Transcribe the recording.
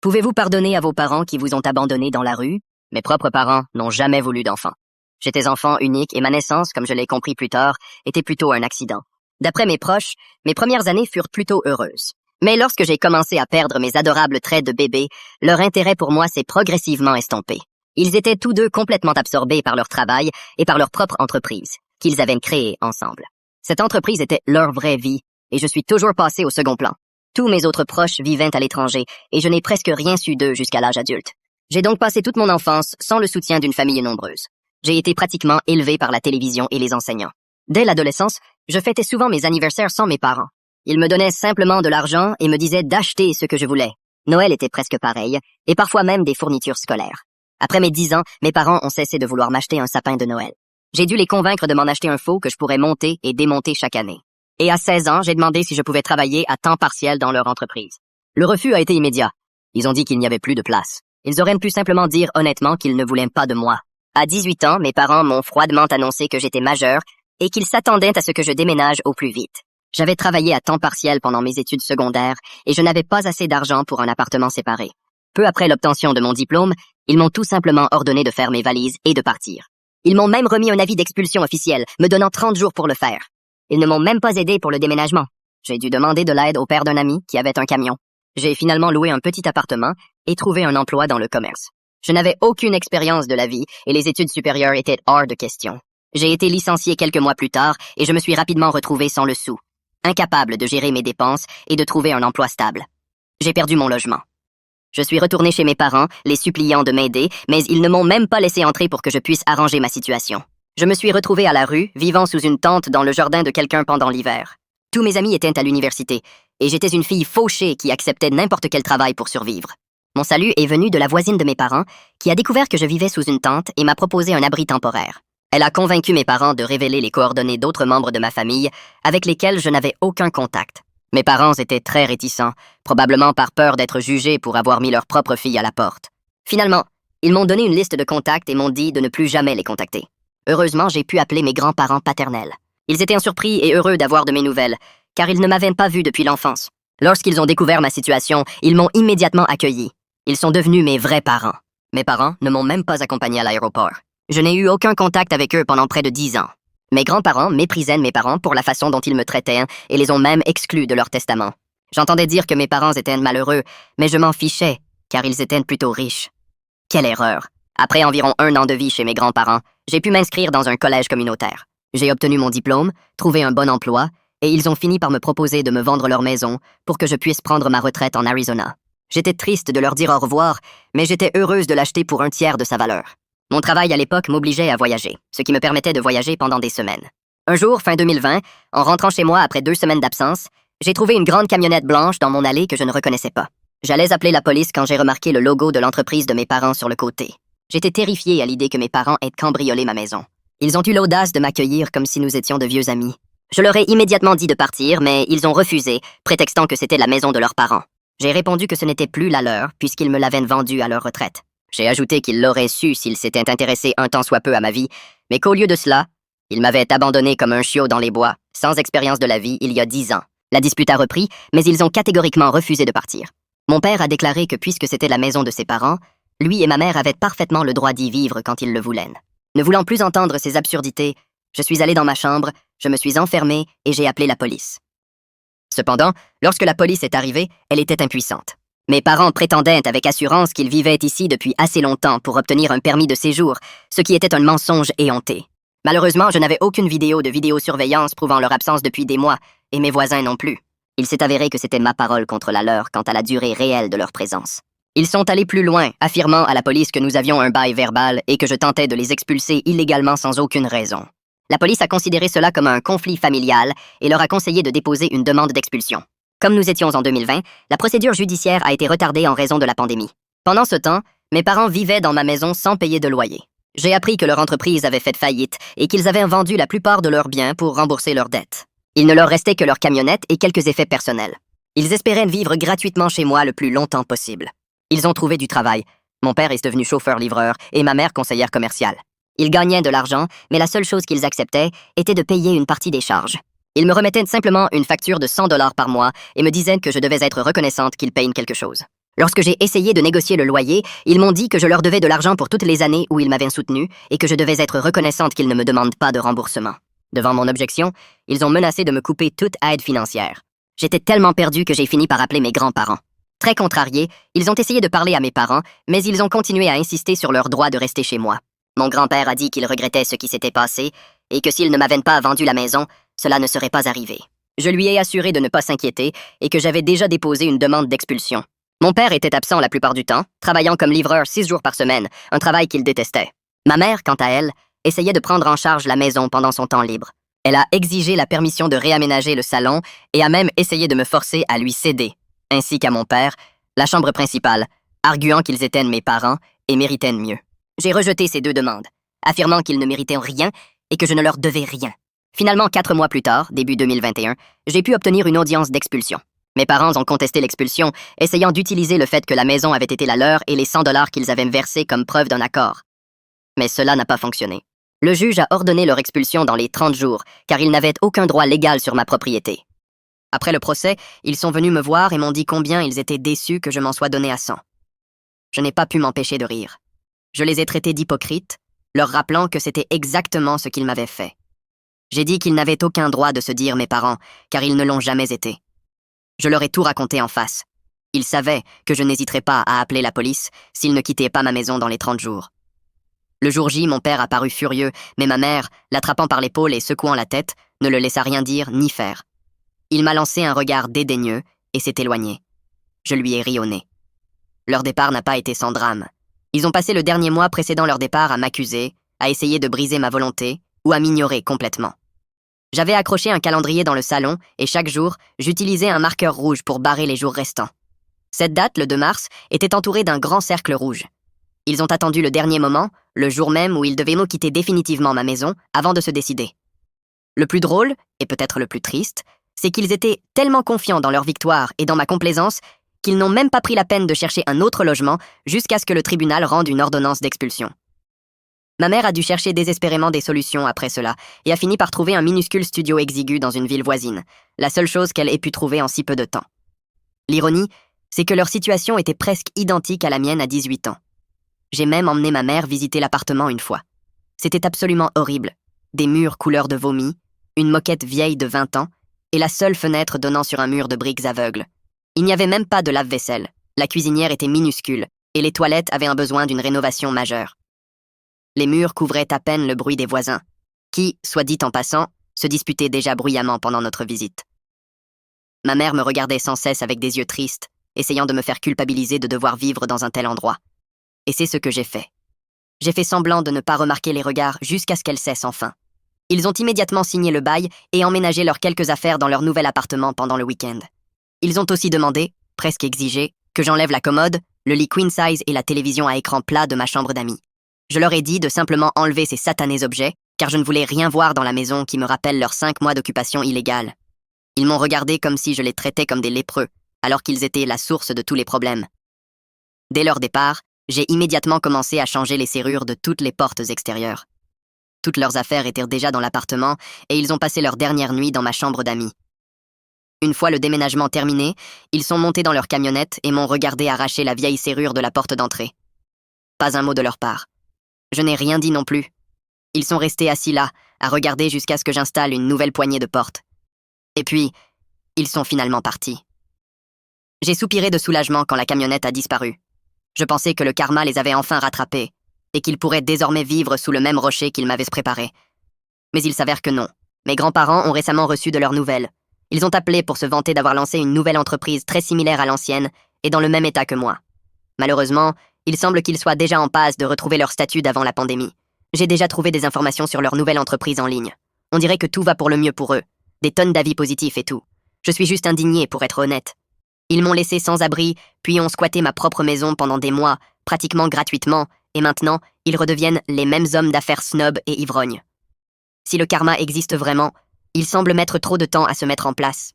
Pouvez-vous pardonner à vos parents qui vous ont abandonné dans la rue? Mes propres parents n'ont jamais voulu d'enfant. J'étais enfant unique et ma naissance, comme je l'ai compris plus tard, était plutôt un accident. D'après mes proches, mes premières années furent plutôt heureuses. Mais lorsque j'ai commencé à perdre mes adorables traits de bébé, leur intérêt pour moi s'est progressivement estompé. Ils étaient tous deux complètement absorbés par leur travail et par leur propre entreprise, qu'ils avaient créée ensemble. Cette entreprise était leur vraie vie, et je suis toujours passé au second plan. Tous mes autres proches vivaient à l'étranger, et je n'ai presque rien su d'eux jusqu'à l'âge adulte. J'ai donc passé toute mon enfance sans le soutien d'une famille nombreuse. J'ai été pratiquement élevé par la télévision et les enseignants. Dès l'adolescence, je fêtais souvent mes anniversaires sans mes parents. Ils me donnaient simplement de l'argent et me disaient d'acheter ce que je voulais. Noël était presque pareil, et parfois même des fournitures scolaires. Après mes 10 ans, mes parents ont cessé de vouloir m'acheter un sapin de Noël. J'ai dû les convaincre de m'en acheter un faux que je pourrais monter et démonter chaque année. Et à 16 ans, j'ai demandé si je pouvais travailler à temps partiel dans leur entreprise. Le refus a été immédiat. Ils ont dit qu'il n'y avait plus de place. Ils auraient pu simplement dire honnêtement qu'ils ne voulaient pas de moi. À 18 ans, mes parents m'ont froidement annoncé que j'étais majeur et qu'ils s'attendaient à ce que je déménage au plus vite. J'avais travaillé à temps partiel pendant mes études secondaires et je n'avais pas assez d'argent pour un appartement séparé. Peu après l'obtention de mon diplôme, ils m'ont tout simplement ordonné de faire mes valises et de partir. Ils m'ont même remis un avis d'expulsion officiel, me donnant 30 jours pour le faire. Ils ne m'ont même pas aidé pour le déménagement. J'ai dû demander de l'aide au père d'un ami qui avait un camion. J'ai finalement loué un petit appartement et trouvé un emploi dans le commerce. Je n'avais aucune expérience de la vie et les études supérieures étaient hors de question. J'ai été licencié quelques mois plus tard et je me suis rapidement retrouvé sans le sou, incapable de gérer mes dépenses et de trouver un emploi stable. J'ai perdu mon logement. Je suis retourné chez mes parents, les suppliant de m'aider, mais ils ne m'ont même pas laissé entrer pour que je puisse arranger ma situation. Je me suis retrouvé à la rue, vivant sous une tente dans le jardin de quelqu'un pendant l'hiver. Tous mes amis étaient à l'université, et j'étais une fille fauchée qui acceptait n'importe quel travail pour survivre. Mon salut est venu de la voisine de mes parents, qui a découvert que je vivais sous une tente et m'a proposé un abri temporaire. Elle a convaincu mes parents de révéler les coordonnées d'autres membres de ma famille, avec lesquels je n'avais aucun contact. Mes parents étaient très réticents, probablement par peur d'être jugés pour avoir mis leur propre fille à la porte. Finalement, ils m'ont donné une liste de contacts et m'ont dit de ne plus jamais les contacter. Heureusement, j'ai pu appeler mes grands-parents paternels. Ils étaient surpris et heureux d'avoir de mes nouvelles, car ils ne m'avaient pas vu depuis l'enfance. Lorsqu'ils ont découvert ma situation, ils m'ont immédiatement accueilli. Ils sont devenus mes vrais parents. Mes parents ne m'ont même pas accompagné à l'aéroport. Je n'ai eu aucun contact avec eux pendant près de 10 ans. Mes grands-parents méprisaient mes parents pour la façon dont ils me traitaient et les ont même exclus de leur testament. J'entendais dire que mes parents étaient malheureux, mais je m'en fichais, car ils étaient plutôt riches. Quelle erreur! Après environ 1 an de vie chez mes grands-parents, j'ai pu m'inscrire dans un collège communautaire. J'ai obtenu mon diplôme, trouvé un bon emploi, et ils ont fini par me proposer de me vendre leur maison pour que je puisse prendre ma retraite en Arizona. J'étais triste de leur dire au revoir, mais j'étais heureuse de l'acheter pour 1/3 de sa valeur. Mon travail à l'époque m'obligeait à voyager, ce qui me permettait de voyager pendant des semaines. Un jour, fin 2020, en rentrant chez moi après 2 semaines d'absence, j'ai trouvé une grande camionnette blanche dans mon allée que je ne reconnaissais pas. J'allais appeler la police quand j'ai remarqué le logo de l'entreprise de mes parents sur le côté. J'étais terrifiée à l'idée que mes parents aient cambriolé ma maison. Ils ont eu l'audace de m'accueillir comme si nous étions de vieux amis. Je leur ai immédiatement dit de partir, mais ils ont refusé, prétextant que c'était la maison de leurs parents. J'ai répondu que ce n'était plus la leur, puisqu'ils me l'avaient vendue à leur retraite. J'ai ajouté qu'ils l'auraient su s'ils s'étaient intéressés un tant soit peu à ma vie, mais qu'au lieu de cela, ils m'avaient abandonné comme un chiot dans les bois, sans expérience de la vie, il y a 10 ans. La dispute a repris, mais ils ont catégoriquement refusé de partir. Mon père a déclaré que puisque c'était la maison de ses parents, lui et ma mère avaient parfaitement le droit d'y vivre quand ils le voulaient. Ne voulant plus entendre ces absurdités, je suis allé dans ma chambre, je me suis enfermé et j'ai appelé la police. Cependant, lorsque la police est arrivée, elle était impuissante. Mes parents prétendaient avec assurance qu'ils vivaient ici depuis assez longtemps pour obtenir un permis de séjour, ce qui était un mensonge éhonté. Malheureusement, je n'avais aucune vidéo de vidéosurveillance prouvant leur absence depuis des mois, et mes voisins non plus. Il s'est avéré que c'était ma parole contre la leur quant à la durée réelle de leur présence. Ils sont allés plus loin, affirmant à la police que nous avions un bail verbal et que je tentais de les expulser illégalement sans aucune raison. La police a considéré cela comme un conflit familial et leur a conseillé de déposer une demande d'expulsion. Comme nous étions en 2020, la procédure judiciaire a été retardée en raison de la pandémie. Pendant ce temps, mes parents vivaient dans ma maison sans payer de loyer. J'ai appris que leur entreprise avait fait faillite et qu'ils avaient vendu la plupart de leurs biens pour rembourser leurs dettes. Il ne leur restait que leur camionnette et quelques effets personnels. Ils espéraient vivre gratuitement chez moi le plus longtemps possible. Ils ont trouvé du travail. Mon père est devenu chauffeur-livreur et ma mère conseillère commerciale. Ils gagnaient de l'argent, mais la seule chose qu'ils acceptaient était de payer une partie des charges. Ils me remettaient simplement une facture de $100 par mois et me disaient que je devais être reconnaissante qu'ils payent quelque chose. Lorsque j'ai essayé de négocier le loyer, ils m'ont dit que je leur devais de l'argent pour toutes les années où ils m'avaient soutenu et que je devais être reconnaissante qu'ils ne me demandent pas de remboursement. Devant mon objection, ils ont menacé de me couper toute aide financière. J'étais tellement perdu que j'ai fini par appeler mes grands-parents. Très contrariés, ils ont essayé de parler à mes parents, mais ils ont continué à insister sur leur droit de rester chez moi. Mon grand-père a dit qu'il regrettait ce qui s'était passé et que s'il ne m'avait pas vendu la maison, cela ne serait pas arrivé. Je lui ai assuré de ne pas s'inquiéter et que j'avais déjà déposé une demande d'expulsion. Mon père était absent la plupart du temps, travaillant comme livreur 6 jours par semaine, un travail qu'il détestait. Ma mère, quant à elle, essayait de prendre en charge la maison pendant son temps libre. Elle a exigé la permission de réaménager le salon et a même essayé de me forcer à lui céder, ainsi qu'à mon père, la chambre principale, arguant qu'ils étaient mes parents et méritaient mieux. J'ai rejeté ces 2 demandes, affirmant qu'ils ne méritaient rien et que je ne leur devais rien. Finalement, 4 mois plus tard, début 2021, j'ai pu obtenir une audience d'expulsion. Mes parents ont contesté l'expulsion, essayant d'utiliser le fait que la maison avait été la leur et les 100 $ qu'ils avaient versés comme preuve d'un accord. Mais cela n'a pas fonctionné. Le juge a ordonné leur expulsion dans les 30 jours, car ils n'avaient aucun droit légal sur ma propriété. Après le procès, ils sont venus me voir et m'ont dit combien ils étaient déçus que je m'en sois donné à 100. Je n'ai pas pu m'empêcher de rire. Je les ai traités d'hypocrites, leur rappelant que c'était exactement ce qu'ils m'avaient fait. J'ai dit qu'ils n'avaient aucun droit de se dire mes parents, car ils ne l'ont jamais été. Je leur ai tout raconté en face. Ils savaient que je n'hésiterais pas à appeler la police s'ils ne quittaient pas ma maison dans les 30 jours. Le jour J, mon père a paru furieux, mais ma mère, l'attrapant par l'épaule et secouant la tête, ne le laissa rien dire ni faire. Il m'a lancé un regard dédaigneux et s'est éloigné. Je lui ai ri au nez. Leur départ n'a pas été sans drame. Ils ont passé le dernier mois précédant leur départ à m'accuser, à essayer de briser ma volonté ou à m'ignorer complètement. J'avais accroché un calendrier dans le salon et chaque jour, j'utilisais un marqueur rouge pour barrer les jours restants. Cette date, le 2 mars, était entourée d'un grand cercle rouge. Ils ont attendu le dernier moment, le jour même où ils devaient me quitter définitivement ma maison, avant de se décider. Le plus drôle, et peut-être le plus triste, c'est qu'ils étaient tellement confiants dans leur victoire et dans ma complaisance qu'ils n'ont même pas pris la peine de chercher un autre logement jusqu'à ce que le tribunal rende une ordonnance d'expulsion. Ma mère a dû chercher désespérément des solutions après cela et a fini par trouver un minuscule studio exigu dans une ville voisine, la seule chose qu'elle ait pu trouver en si peu de temps. L'ironie, c'est que leur situation était presque identique à la mienne à 18 ans. J'ai même emmené ma mère visiter l'appartement une fois. C'était absolument horrible. Des murs couleur de vomi, une moquette vieille de 20 ans et la seule fenêtre donnant sur un mur de briques aveugles. Il n'y avait même pas de lave-vaisselle. La cuisinière était minuscule et les toilettes avaient un besoin d'une rénovation majeure. Les murs couvraient à peine le bruit des voisins, qui, soit dit en passant, se disputaient déjà bruyamment pendant notre visite. Ma mère me regardait sans cesse avec des yeux tristes, essayant de me faire culpabiliser de devoir vivre dans un tel endroit. Et c'est ce que j'ai fait. J'ai fait semblant de ne pas remarquer les regards jusqu'à ce qu'elles cessent enfin. Ils ont immédiatement signé le bail et emménagé leurs quelques affaires dans leur nouvel appartement pendant le week-end. Ils ont aussi demandé, presque exigé, que j'enlève la commode, le lit queen size et la télévision à écran plat de ma chambre d'amis. Je leur ai dit de simplement enlever ces satanés objets, car je ne voulais rien voir dans la maison qui me rappelle leurs 5 mois d'occupation illégale. Ils m'ont regardé comme si je les traitais comme des lépreux, alors qu'ils étaient la source de tous les problèmes. Dès leur départ, j'ai immédiatement commencé à changer les serrures de toutes les portes extérieures. Toutes leurs affaires étaient déjà dans l'appartement et ils ont passé leur dernière nuit dans ma chambre d'amis. Une fois le déménagement terminé, ils sont montés dans leur camionnette et m'ont regardé arracher la vieille serrure de la porte d'entrée. Pas un mot de leur part. Je n'ai rien dit non plus. Ils sont restés assis là, à regarder jusqu'à ce que j'installe une nouvelle poignée de porte. Et puis, ils sont finalement partis. J'ai soupiré de soulagement quand la camionnette a disparu. Je pensais que le karma les avait enfin rattrapés, et qu'ils pourraient désormais vivre sous le même rocher qu'ils m'avaient préparé. Mais il s'avère que non. Mes grands-parents ont récemment reçu de leurs nouvelles. Ils ont appelé pour se vanter d'avoir lancé une nouvelle entreprise très similaire à l'ancienne, et dans le même état que moi. Malheureusement, il semble qu'ils soient déjà en passe de retrouver leur statut d'avant la pandémie. J'ai déjà trouvé des informations sur leur nouvelle entreprise en ligne. On dirait que tout va pour le mieux pour eux. Des tonnes d'avis positifs et tout. Je suis juste indigné, pour être honnête. Ils m'ont laissé sans abri, puis ont squatté ma propre maison pendant des mois, pratiquement gratuitement, et maintenant, ils redeviennent les mêmes hommes d'affaires snobs et ivrognes. Si le karma existe vraiment, il semble mettre trop de temps à se mettre en place.